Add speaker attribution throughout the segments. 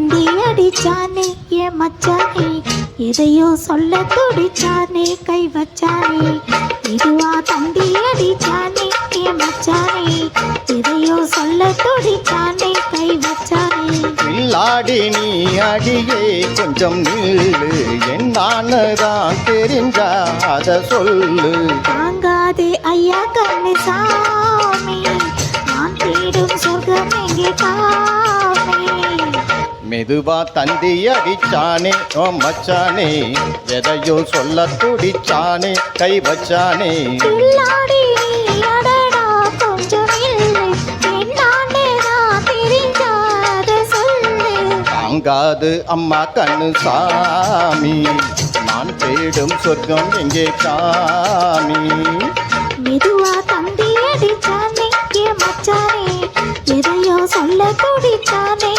Speaker 1: தந்தி அடிச்சானே என் மச்சானே, எதையோ சொல்ல துடிச்சானே கை வச்சானே. இதுவா தந்தி அடிச்சானே என் மச்சானே, எதையோ சொல்ல துடிச்சானே கை வச்சானே.
Speaker 2: இல்லாடி நீ அடியே கொஞ்சம் நில்லு, என்னானதான் தெரிஞ்சா அத சொல்லு.
Speaker 1: தாங்காதே ஐயா கண்ணசாமி, நான் தேடும் சொர்க்கம் எங்கே காமே.
Speaker 2: மெதுவா தந்தி அடிச்சானே ஓ மச்சானே, எதையோ சொல்ல துடிச்சானே கை வச்சானே.
Speaker 1: இல்லாடி நீ அடடா கொஞ்சம் இல்லை, என்னானே நான் தெரிஞ்சாத சொல்லு.
Speaker 2: தாங்காது அம்மா கண்ணு சாமி, நான் தேடும் சொர்க்கம் எங்கே காமி.
Speaker 1: மெதுவா தந்தி அடிச்சானே என் மச்சானே, எதையோ சொல்ல துடிச்சானே.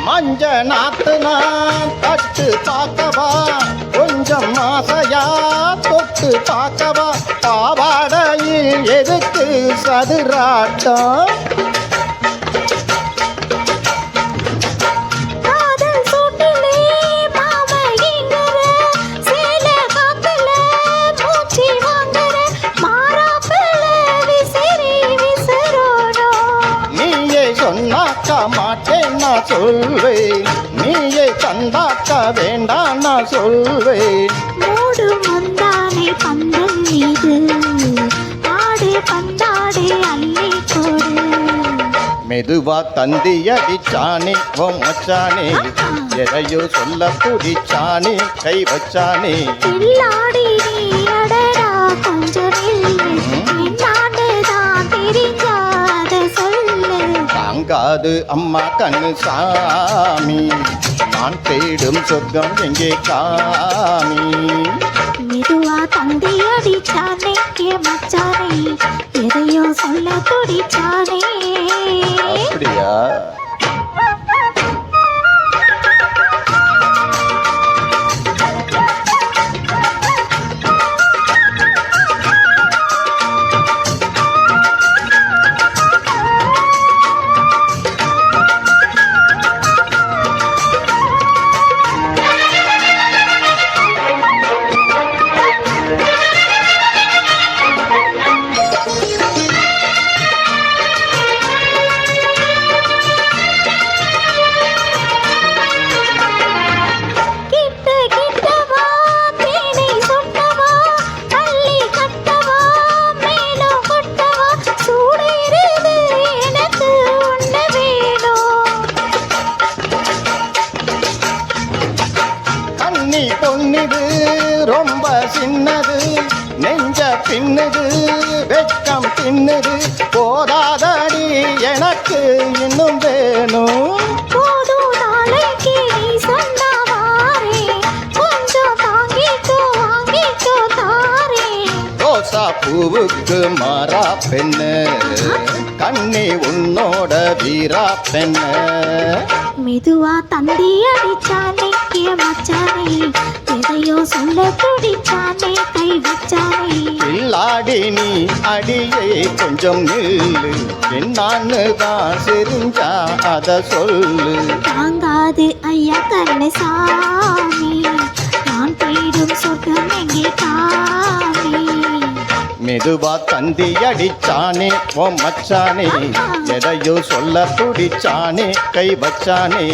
Speaker 2: மஞ்ச நாத்துனா தட்டு பார்க்கவா, கொஞ்சம் ஆசையா தொட்டு பார்க்கவா. பாவாடையில் எதுக்கு சதுராட்டம்,
Speaker 1: காதல் சூட்டிலே மாமகிங்கற, சேல காத்துல மூச்சு வாங்கற, மாறாப்புல விசிறி விசிறோடும்.
Speaker 2: நீயே சொன்னாக்கா மாட்டேன் நான் சொல்வேன், நீயே தந்தாக்கா வேண்டாம் நான் சொல்வேன்.
Speaker 1: மூடு முந்தானை பந்தல் மீது ஆடு பந்தாடு அள்ளி கொடு.
Speaker 2: மெதுவா தந்தி அடிச்சானே ஓ மச்சானே, எதையோ சொல்ல துடிச்சானே கை வச்சானே.
Speaker 1: இல்லாடி நீ அடடா கொஞ்சம் இல்லை, என்னான்னு தான் தெரிஞ்சாத சொல்லு.
Speaker 2: தாங்காது அம்மா கண்ணு சாமி, நான் தேடும் சொர்க்கம் எங்கே காமி.
Speaker 1: மெதுவா தந்தி அடிச்சானே என் மச்சானே, எதையோ சொல்ல துடிச்சானே.
Speaker 2: அப்படியா? பொன்னிது ரொம்ப சின்னது, நெஞ்ச பின்னுது வெட்கம் பின்னுது. போதாதடி எனக்கு இன்னும் வேணும்,
Speaker 1: போதும் நாளைக்கு நீ சொன்ன வாரே, கொஞ்சம் தாங்கிக்கோ வாங்கிக்கோ தாரே.
Speaker 2: ரோசா பூவுக்கு மாறா பெண்ணு, கண்ணி உன்னோட வீரா பெண்ணு.
Speaker 1: மெதுவா தந்தி அடிச்சானே என் மச்சானே, எதையோ சொல்ல துடிச்சானே கை வச்சானே.
Speaker 2: இல்லாடி நீ அடியே கொஞ்சம் நில்லு, என்னான்னு தான் தெரிஞ்சா அத சொல்லு.
Speaker 1: தாங்காது ஐயா கண்ணசாமி, நான் தேடும் சொர்க்கம் எங்கே காமி.
Speaker 2: மெதுவா தந்தி அடிச்சானே ஓ மச்சானே, எதையோ சொல்ல துடிச்சானே கை வச்சானே.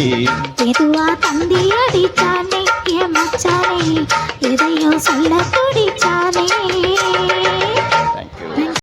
Speaker 1: மெதுவா தந்தி அடிச்சானே என் மச்சானே, எதையோ சொல்ல துடிச்சானே.